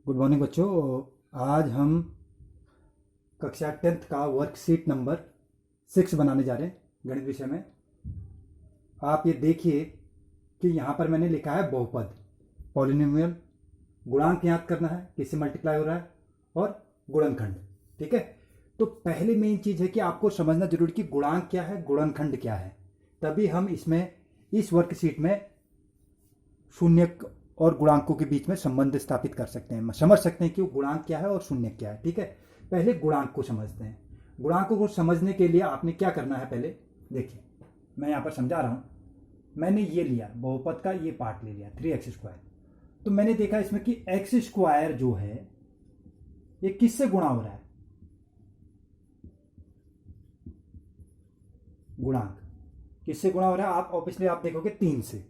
Good morning बच्चों। आज हम कक्षा 10th का वर्कशीट नंबर 6 बनाने जा रहे हैं गणित विषय में। आप ये देखिए कि यहाँ पर मैंने लिखा है बहुपद, पॉलिनोमियल, गुणांक याद करना है, किससे मल्टीप्लाई हो रहा है, और गुणनखंड। ठीक है, तो पहले मेन चीज़ है कि आपको समझना जरूरी कि गुणांक क्या है, गुणनखंड क्या है। तभी हम इसमें इस वर्कशीट में शून्य और गुणांकों के बीच में संबंध स्थापित कर सकते हैं, समझ सकते हैं कि गुणांक क्या है और शून्य क्या है। ठीक है, पहले गुणांक को समझते हैं। गुणांकों को समझने के लिए आपने क्या करना है, पहले देखिए मैं यहाँ पर समझा रहा हूँ। मैंने ये लिया बहुपद का ये पार्ट ले लिया 3x²। तो मैंने देखा इसमें कि x² जो है ये किससे गुणा हो रहा है, गुणांक किससे गुणा हो रहा है, आप ऑब्वियसली आप देखोगे 3 से।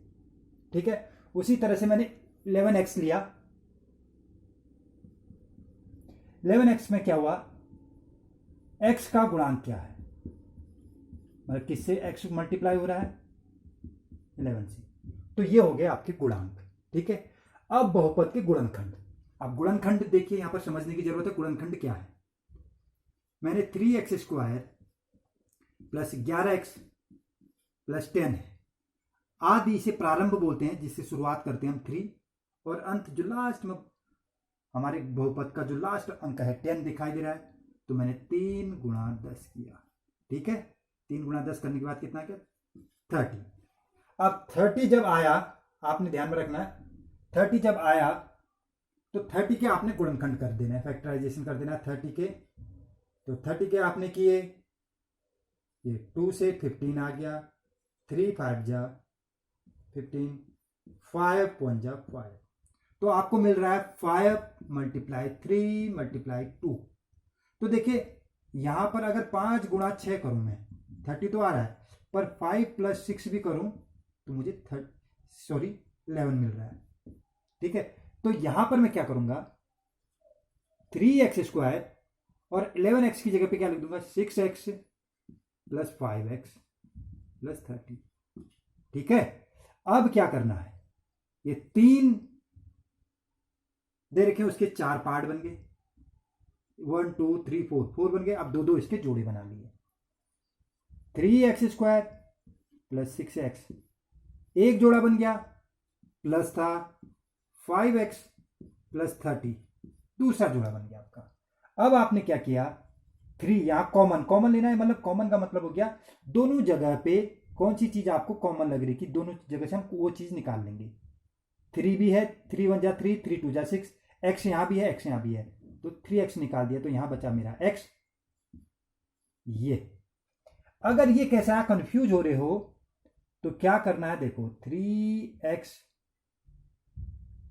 ठीक है, उसी तरह से मैंने 11x लिया। 11x में क्या हुआ, x का गुणांक क्या है, मतलब किससे x मल्टीप्लाई हो रहा है, 11 से। तो ये हो गए आपके गुणांक। ठीक है, अब बहुपद के गुणनखंड। अब गुणनखंड देखिए, यहां पर समझने की जरूरत है गुणनखंड क्या है। मैंने 3x² प्लस 11x प्लस 10 है, आदि इसे प्रारंभ बोलते हैं, जिससे शुरुआत करते हैं हम 3, और अंत जो लास्ट में हमारे बहुपद का जो लास्ट अंक है 10 दिखाई दे रहा है, तो मैंने 3 गुणा 10 किया। ठीक है, 3 गुणा 10 करने के बाद कितना क्या, 30। अब 30 जब आया, आपने ध्यान में रखना है, 30 जब आया तो 30 के आपने गुणनखंड कर देना है, फैक्टराइजेशन कर देना है 30 के। तो 30 के आपने किए, ये 2 से 15 आ गया, 3 5 जा 15, 5 1 जा 5, तो आपको मिल रहा है 5 × 3 × 2। तो देखिए यहां पर अगर 5 गुणा 6 करूं मैं, 30 तो आ रहा है, पर 5 + 6 भी करूं तो मुझे 11 मिल रहा है। ठीक है, तो यहां पर मैं क्या करूंगा, 3x² और 11x की जगह पे क्या लिख दूंगा, 6x + 5x + 30। ठीक है, अब क्या करना है, ये 3 दे रखे, उसके 4 पार्ट बन गए, 1 2 3 4 बन गए। अब दो दो इसके जोड़े बना लिए, 3x² + 6x एक जोड़ा बन गया, प्लस था 5x + 30 दूसरा जोड़ा बन गया आपका। अब आपने क्या किया, 3 यहां कॉमन लेना है, मतलब कॉमन का मतलब हो गया दोनों जगह पे कौन सी चीज आपको कॉमन लग रही कि दोनों जगह से हम वो चीज निकाल लेंगे। 3 भी है, 3 1 जा 3, 3 2 जा 6, x यहां भी है, x यहां भी है, तो 3x निकाल दिया, तो यहां बचा मेरा x। ये अगर ये कैसा कंफ्यूज हो रहे हो तो क्या करना है, देखो 3x,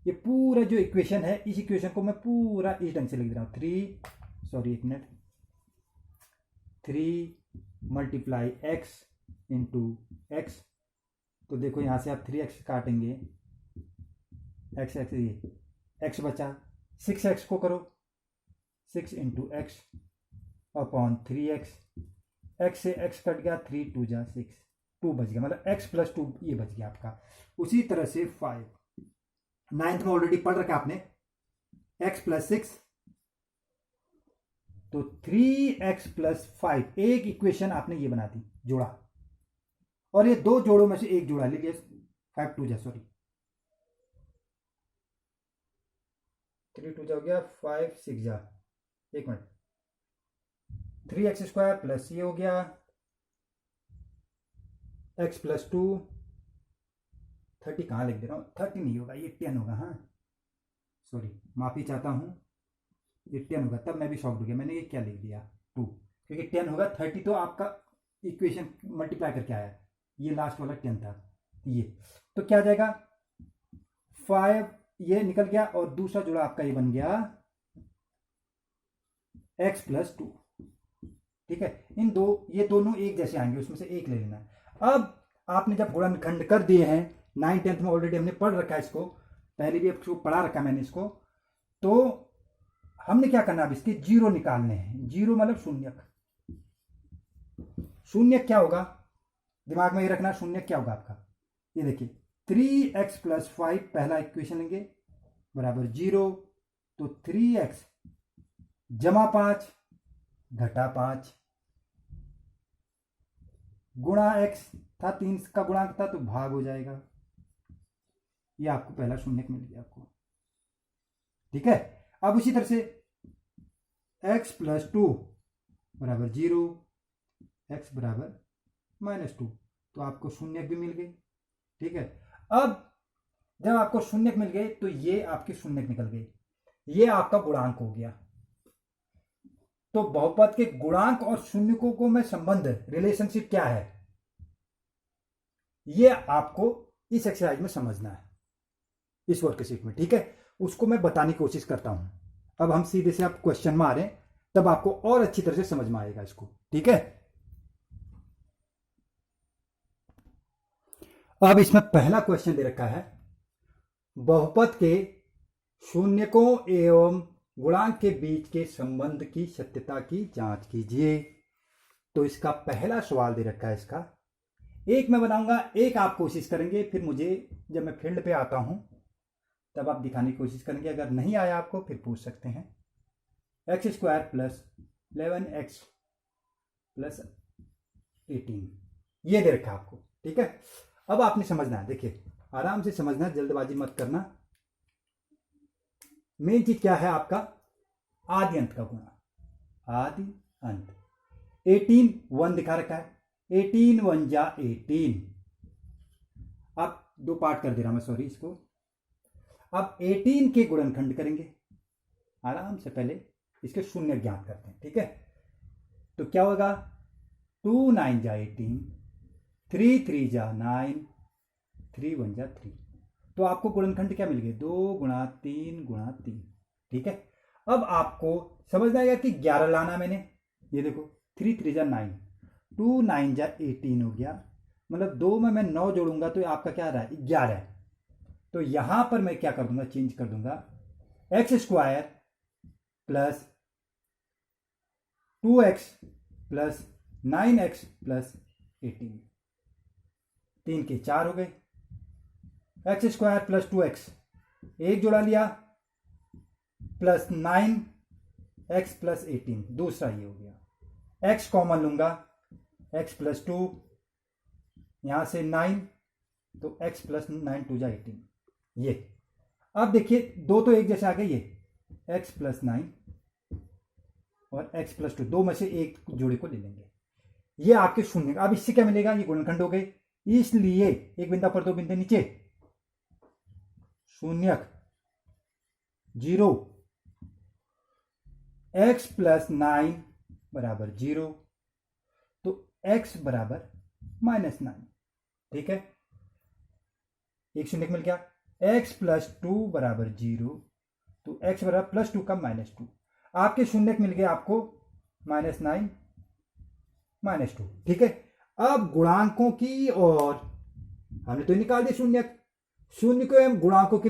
ये पूरा जो इक्वेशन है, इस इक्वेशन को मैं पूरा इस ढंग से लिख रहा हूं, 1 मिनट, 3 × x × x। तो देखो यहां से आप 3x काटेंगे, x ये x बचा, 6x को करो, 6 × x अपॉन 3x, x से x कट गया, 3 2 जा 6, 2 बच गया, मतलब x + 2 ये बच गया आपका। उसी तरह से 5, 9th में ऑलरेडी पढ़ रखा आपने, x + 6, तो 3x + 5, एक इक्वेशन आपने ये बना दी, जोड़ा, और ये दो जोड़ों में से एक जोड़ा ले लिया, 5 2 जा 3 2 जा हो गया, 5 6 जा, एक मिनट, 3x² प्लस ये हो गया x + 2, 30 कहाँ लिख दे रहा हूँ, 30 नहीं होगा, ये 10 होगा, हाँ सॉरी माफी चाहता हूँ, ये 10 होगा, तब मैं भी शॉक्ड हो गया, मैंने ये क्या लिख दिया 2, क्योंकि 10 होगा, 30 तो आपका इक्वेशन मल्टीप्लाई करके आया, ये लास्ट वाला 10 था, ये तो क्या आ जाएगा, 5 ये निकल गया, और दूसरा जोड़ा आपका ये बन गया x + 2। ठीक है, ये दोनों एक जैसे आएंगे, उसमें से एक ले लेना है। अब आपने जब गुणनखंड कर दिए हैं, 9 10th में ऑलरेडी हमने पढ़ रखा है इसको, पहले भी आपको पढ़ा रखा मैंने इसको, तो हमने क्या करना, अब इसके जीरो निकालने हैं। जीरो मतलब शून्य। शून्य क्या होगा, दिमाग में ये रखना, शून्य क्या होगा आपका, ये देखिए 3x + 5 पहला इक्वेशन लेंगे बराबर 0, तो 3x जमा 5 घटा 5 गुणा x था, 3 का गुणांक था तो भाग हो जाएगा। ये आपको पहला शून्य मिल गया आपको। ठीक है, अब उसी तरह से x प्लस 2 बराबर 0, x बराबर -2, तो आपको शून्य भी मिल गई। ठीक है, अब जब आपको शून्य मिल गए तो ये आपकी शून्य निकल गई, ये आपका गुणांक हो गया। तो बहुपद के गुणांक और शून्यकों को में संबंध, रिलेशनशिप क्या है, ये आपको इस एक्सरसाइज में समझना है, इस वर्कशीट में। ठीक है, उसको मैं बताने की कोशिश करता हूं। अब हम सीधे से आप क्वेश्चन में आ रहे हैं, तब आपको और अच्छी तरह से समझ में आएगा इसको। ठीक है, अब इसमें पहला क्वेश्चन दे रखा है, बहुपद के शून्यकों एवं गुणांक के बीच के संबंध की सत्यता की जांच कीजिए। तो इसका पहला सवाल दे रखा है, इसका एक मैं बताऊंगा, एक आप कोशिश करेंगे, फिर मुझे जब मैं फील्ड पे आता हूं तब आप दिखाने की कोशिश करेंगे। अगर नहीं आया आपको फिर पूछ सकते हैं। x² प्लस 11x प्लस 18 ये दे रखा है आपको। ठीक है, अब आपने समझना है, देखिए आराम से समझना, जल्दबाजी मत करना। मेन चीज क्या है आपका, आदि अंत का गुणा, आदि अंत। 18 1 दिखा रखा है, 18 1 जा 18। अब दो पार्ट कर दे रहा मैं, सॉरी इसको। अब 18 के गुणनखंड करेंगे आराम से, पहले इसके शून्य ज्ञात करते हैं। ठीक है, तो क्या होगा, 2 9 जा 18, 3 3 जा 9, 3 1 जा 3। तो आपको गुणनखंड क्या मिल गए, 2 गुणा 3 गुणा 3। ठीक है, अब आपको समझना है कि 11 लाना मैंने, ये देखो 3 3 जा 9, 2 9 जा 18 हो गया, मतलब 2 में मैं 9 जोड़ूंगा तो आपका क्या रहा है, 11 है। तो यहां पर मैं क्या कर दूंगा, चेंज कर दूंगा, x² plus 2x plus 9x plus 18, 3 के 4 हो गए। x² प्लस 2x एक जोड़ा लिया, प्लस 9x प्लस 18 दूसरा ये हो गया। x कॉमन लूंगा, x प्लस 2 यहां से 9, तो x प्लस 9 2 जा 18 ये। अब देखिए दो तो एक जैसे आ गए, ये x प्लस 9 और x प्लस 2, दो में से एक जोड़े को ले लेंगे, ये आपके शून्य। अब इससे क्या मिलेगा, ये गुणनखंड हो गए, इसलिए एक बिंदु पर दो बिंदु नीचे, शून्य 0, x प्लस 9 बराबर 0, तो x बराबर -9। ठीक है, एक शून्य मिल गया। x प्लस 2 बराबर 0, तो x बराबर प्लस 2 का -2, आपके शून्य मिल गया आपको -9 -2। ठीक है, अब गुणांकों की, और हमने तो निकाल दिया शून्य, शून्य को एवं गुणांकों के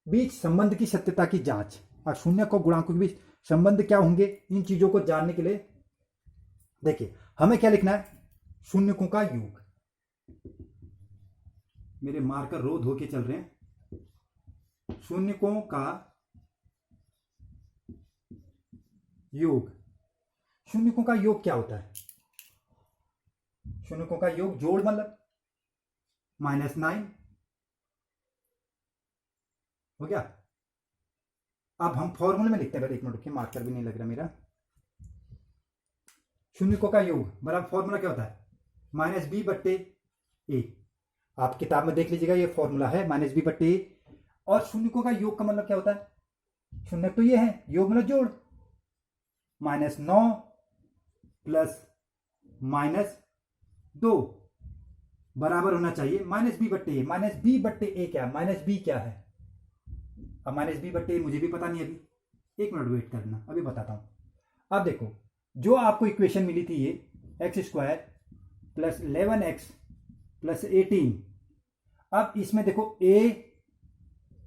बीच संबंध की सत्यता की जांच। और शून्य को गुणांकों के बीच संबंध क्या होंगे, इन चीजों को जानने के लिए देखिए हमें क्या लिखना है, शून्यकों का योग। मेरे मार्कर रोध होके चल रहे हैं। शून्यकों का योग, शून्यकों का योग क्या होता है, शून्यकों का योग जोड़ मतलब -9 हो गया। अब हम फॉर्मूले में लिखते हैं, एक मिनट रुकिए, मार्कर भी नहीं लग रहा मेरा। शून्यकों का योग बराबर फॉर्मूला क्या होता है, -b/a। आप किताब में देख लीजिएगा, ये फॉर्मूला है -b/a। और शून्यकों का योग का मतलब क्या होता है, शून्य तो ये है, योग मतलब जोड़, -9 प्लस -2 बराबर होना चाहिए -b/a। -b/a क्या, -b क्या है, अब -b/a मुझे भी पता नहीं अभी, एक मिनट वेट करना, अभी बताता हूं। अब देखो जो आपको इक्वेशन मिली थी, ये x² प्लस 11x प्लस 18। अब इसमें देखो a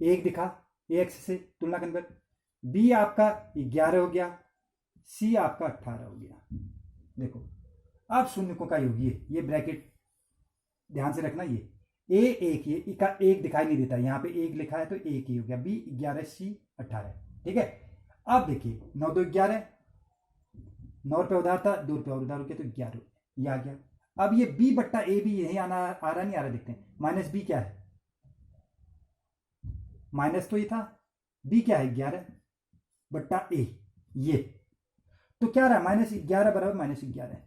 एक दिखा, ax से तुलना करने पर b आपका 11 हो गया, c आपका 18 हो गया। देखो अब शून्यकों का योग, ये ब्रैकेट ध्यान से रखना, ये ए एक, ये का एक दिखाई नहीं देता, यहाँ पे एक लिखा है तो एक ही हो गया, बी 11, सी 18। ठीक है, अब देखिए 9 2 11, 9 रुपये उधार था, 2 रुपये और उधार हो गया तो 11 ये आ गया। अब ये बी बट्टा ए भी यही आना आ रहा नहीं आ रहा, देखते हैं। माइनस बी क्या है, माइनस तो ये था, बी क्या है 11 बट्टा ए, ये तो क्या रहा, -11 बराबर -11,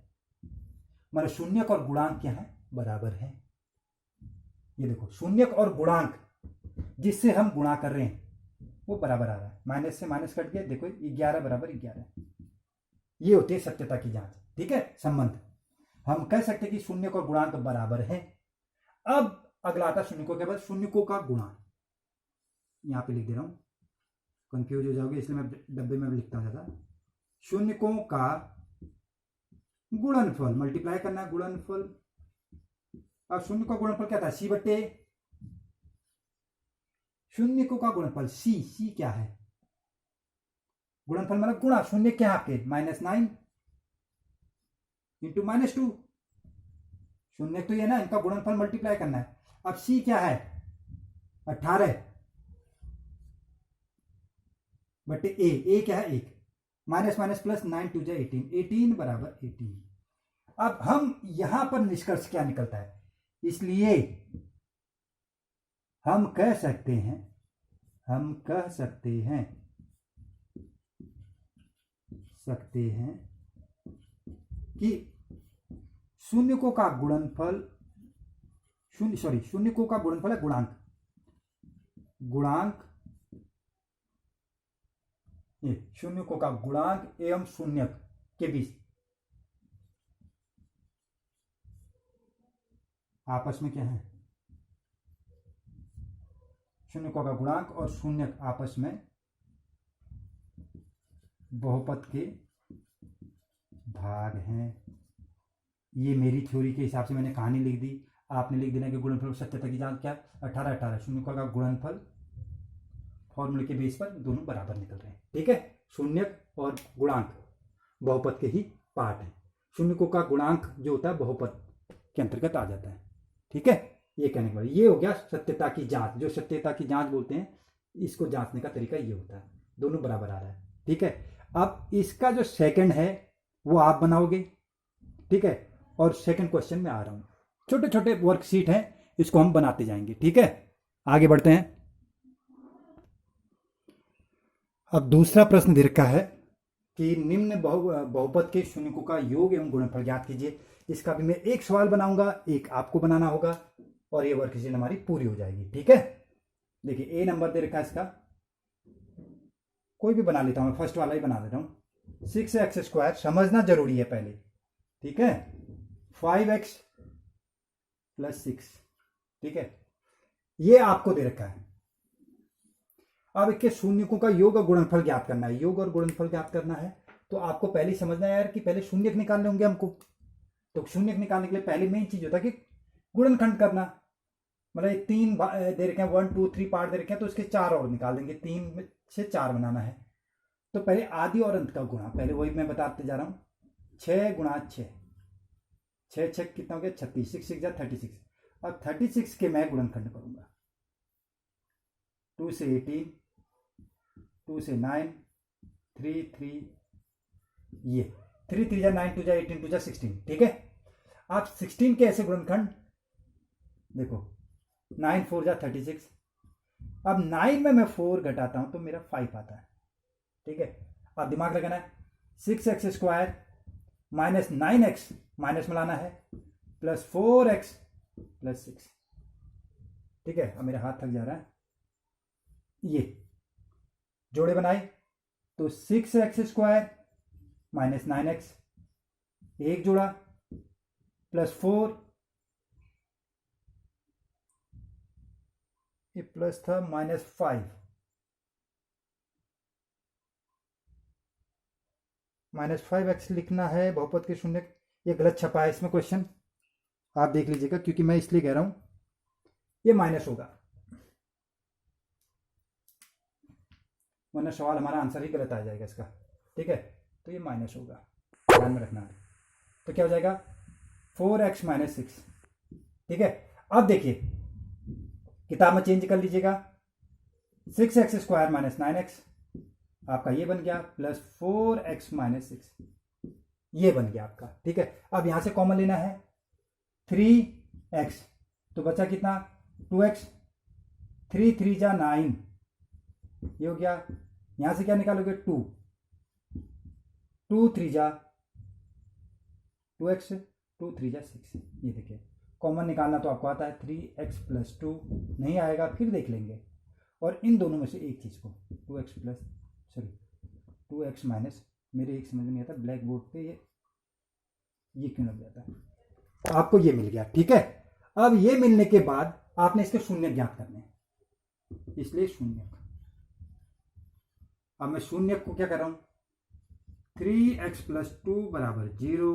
मतलब शून्यक और गुणांक क्या है, बराबर है। ये देखो शून्यक और गुणांक जिससे हम गुणा कर रहे हैं वो बराबर आ रहा है, माइनस से माइनस कट गया, देखो 11 बराबर 11। ये होती है सत्यता की जांच। ठीक है, संबंध हम कह सकते हैं कि शून्यक और गुणांक बराबर है। अब अगला आता शून्यकों के बाद शून्यकों का गुणा, यहां पे लिख दे रहा हूं, कंफ्यूज हो जाओगे इसलिए मैं डब्बे में लिखता हूं ज्यादा। शून्यकों का गुणनफल, मल्टीप्लाई करना है, गुणनफल। अब शून्य का गुणनफल क्या था, सी बट्टे शून्यकों का गुणनफल, सी क्या है, गुणनफल मतलब गुणा, शून्य क्या है आपके -9 इंटू -2, शून्य तो ये ना, इनका गुणनफल मल्टीप्लाई करना है। अब सी क्या है 18 बटे ए क्या है 1, माइनस माइनस प्लस 9 2 जा 18, 18 बराबर 18। अब हम यहां पर निष्कर्ष क्या निकलता है, इसलिए हम कह सकते हैं कि शून्यकों का गुणनफल, शून्यकों का गुणनफल है गुणांक, शून्यकों का गुणांक एवं शून्यक के बीच आपस में क्या है, शून्यकों का गुणांक और शून्यक आपस में बहुपद के भाग हैं। ये मेरी थ्योरी के हिसाब से मैंने कहानी लिख दी, आपने लिख देना कि गुणनफल सत्यता की जांच क्या, 18 18 शून्यकों का गुणनफल फॉर्मूले के बेस पर दोनों बराबर निकल रहे हैं। ठीक है, शून्यक और गुणांक बहुपद के ही पार्ट है, शून्यकों का गुणांक जो होता है बहुपद के अंतर्गत आ जाता है। ठीक है, ये कहने के बाद ये हो गया सत्यता की जांच, जो सत्यता की जांच बोलते हैं, इसको जांचने का तरीका ये होता है, दोनों बराबर आ रहा है। ठीक है, अब इसका जो सेकंड है वो आप बनाओगे। ठीक है, और सेकंड क्वेश्चन में आ रहा हूं, छोटे छोटे वर्कशीट हैं, इसको हम बनाते जाएंगे। ठीक है, आगे बढ़ते हैं। अब दूसरा प्रश्न दे रखा है कि निम्न बहुपद के शून्यकों का योग एवं गुणनफल ज्ञात कीजिए। इसका भी मैं एक सवाल बनाऊंगा, एक आपको बनाना होगा, और ये वर्कशीट हमारी पूरी हो जाएगी। ठीक है, देखिए ए नंबर दे रखा है, इसका कोई भी बना लेता हूं, मैं फर्स्ट वाला ही बना देता हूं। 6x², समझना जरूरी है पहले। ठीक है, 5x + 6। ठीक है, ये आपको दे रखा है। अब इसके शून्यकों का योग और गुणनफल ज्ञात करना है, योग और गुणनफल ज्ञात करना है तो आपको पहले ही समझना है यार कि पहले शून्यक निकालने होंगे हमको। तो शून्यक निकालने के लिए पहले मेन चीज होता है कि गुणनखंड करना, मतलब 3 दे रखे हैं, 1 2 3 पार्ट दे रखे हैं, तो इसके 4 और निकाल देंगे, 3 से 4 बनाना है। तो पहले आदि और अंत का गुणा, पहले वही मैं बताते जा रहा हूं, 6 × 6, 6 6 कितना हो गया 36, 6 6 जा 36। अब 36 के मैं गुणनखंड करूंगा, 2 से 18, 2 से 9, 3 3, ये 3 3 जा 9 2 जा 18 2 जा 16। ठीक है, आप 16 के ऐसे गुणनखंड देखो, 9 4 जा 36। अब 9 में मैं 4 घटाता हूं तो मेरा 5 आता है। ठीक है, अब दिमाग लगाना है, 6x² - 9x माइनस में लाना है, प्लस 4x + 6। ठीक है, अब मेरा हाथ थक जा रहा है, ये जोड़े बनाए तो 6x² - 9x, एक जोड़ा, प्लस 4, ये प्लस था, -5, -5x लिखना है बहुपद के शून्य, ये गलत छपा है इसमें क्वेश्चन, आप देख लीजिएगा, क्योंकि मैं इसलिए कह रहा हूं ये माइनस होगा, वरना सवाल हमारा आंसर ही गलत आ जाएगा इसका। ठीक है, तो ये माइनस होगा, ध्यान में रखना है। तो क्या हो जाएगा 4x - 6। ठीक है, अब देखिए किताब में चेंज कर लीजिएगा। 6x² माइनस 9x आपका ये बन गया, प्लस 4x माइनस 6 ये बन गया आपका। ठीक है, अब यहां से कॉमन लेना है 3x, तो बचा कितना 2x, 3 3 जा 9 ये हो गया। यहां से क्या निकालोगे 2 2 3 जा 2x, 2 3 जा 6 ये देखिए कॉमन निकालना तो आपको आता है 3x प्लस 2 नहीं आएगा फिर देख लेंगे। और इन दोनों में से एक चीज़ को 2x माइनस, मेरे एक समझ में नहीं आता ब्लैक बोर्ड पे ये क्यों लग जाता है। आपको ये मिल गया। ठीक है, अब ये मिलने के बाद आपने इसके शून्य ज्ञात करने हैं, इसलिए शून्य। अब मैं शून्य को क्या कर रहा हूं 3x प्लस 2 बराबर 0,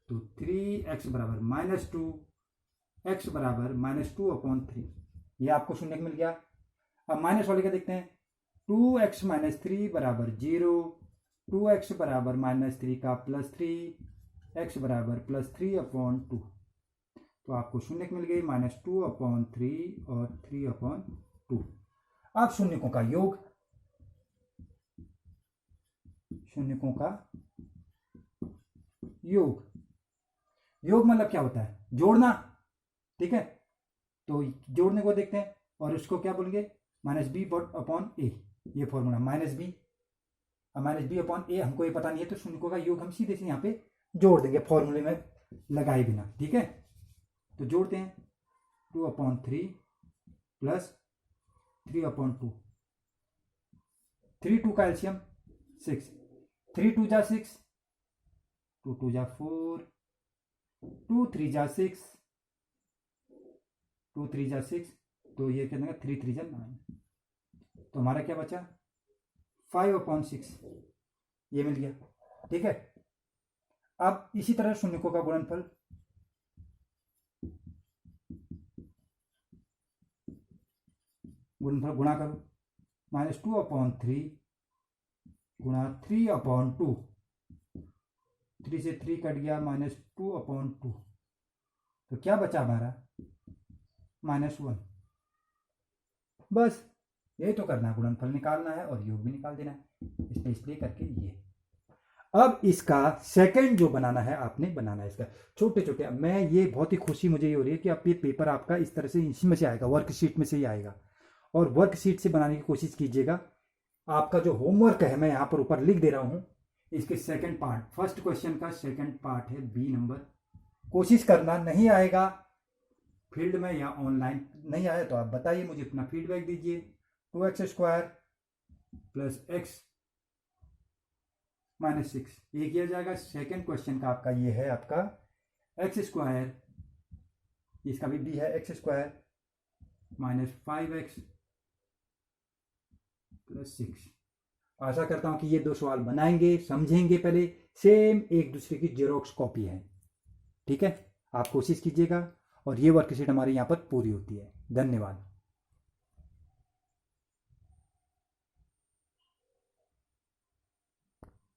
तो 3x बराबर माइनस 2, x बराबर -2/3 ये आपको शून्य मिल गया। अब माइनस वाले का देखते हैं 2x माइनस 3 बराबर 0, 2x बराबर -3 का +3, x बराबर +3/2, तो आपको शून्य मिल गई -2/3 और 3/2। अब शून्यकों का योग, शून्यकों का योग, योग मतलब क्या होता है जोड़ना। ठीक है, तो जोड़ने को देखते हैं और उसको क्या बोलेंगे -b/a, ये फॉर्मूला -b। अब -b/a हमको ये पता नहीं है, तो शून्यकों का योग हम सीधे से यहाँ पे जोड़ देंगे फॉर्मूले में लगाए बिना। ठीक है, तो जोड़ते हैं 2/3 प्लस 3/2, 3 2 का एलसीएम 6, 3 2 जा 6, 2 2 जा 4, 2 3 जा 6, 2 3 जा 6, तो ये कितना 3 3 जा 9, तो हमारा क्या बचा 5/6 ये मिल गया। ठीक है, अब इसी तरह शून्यकों का गुणनफल, गुणा करो -2/3 गुणा 3/2, 3 से 3 कट गया -2/2, तो क्या बचा हमारा -1। बस यही तो करना है, गुणनफल निकालना है और योग भी निकाल देना है, इसलिए करके ये। अब इसका सेकंड जो बनाना है आपने बनाना है इसका छोटे छोटे। मैं ये बहुत ही खुशी मुझे ये हो रही है कि अब ये पेपर आपका इस तरह से इसी में से आएगा, वर्कशीट में से ही आएगा, और वर्कशीट से बनाने की कोशिश कीजिएगा। आपका जो होमवर्क है मैं यहाँ पर ऊपर लिख दे रहा हूँ, इसके सेकंड पार्ट, फर्स्ट क्वेश्चन का सेकंड पार्ट है बी नंबर। कोशिश करना, नहीं आएगा फील्ड में या ऑनलाइन नहीं आया तो आप बताइए, मुझे अपना फीडबैक दीजिए। 2x² प्लस x माइनस 6 ये किया जाएगा। सेकंड क्वेश्चन का आपका ये है आपका x², इसका भी b है x² माइनस 5x प्लस 6। आशा करता हूं कि ये दो सवाल बनाएंगे, समझेंगे, पहले सेम एक दूसरे की जेरोक्स कॉपी है। ठीक है, आप कोशिश कीजिएगा और ये वर्कशीट हमारी यहाँ पर पूरी होती है। धन्यवाद।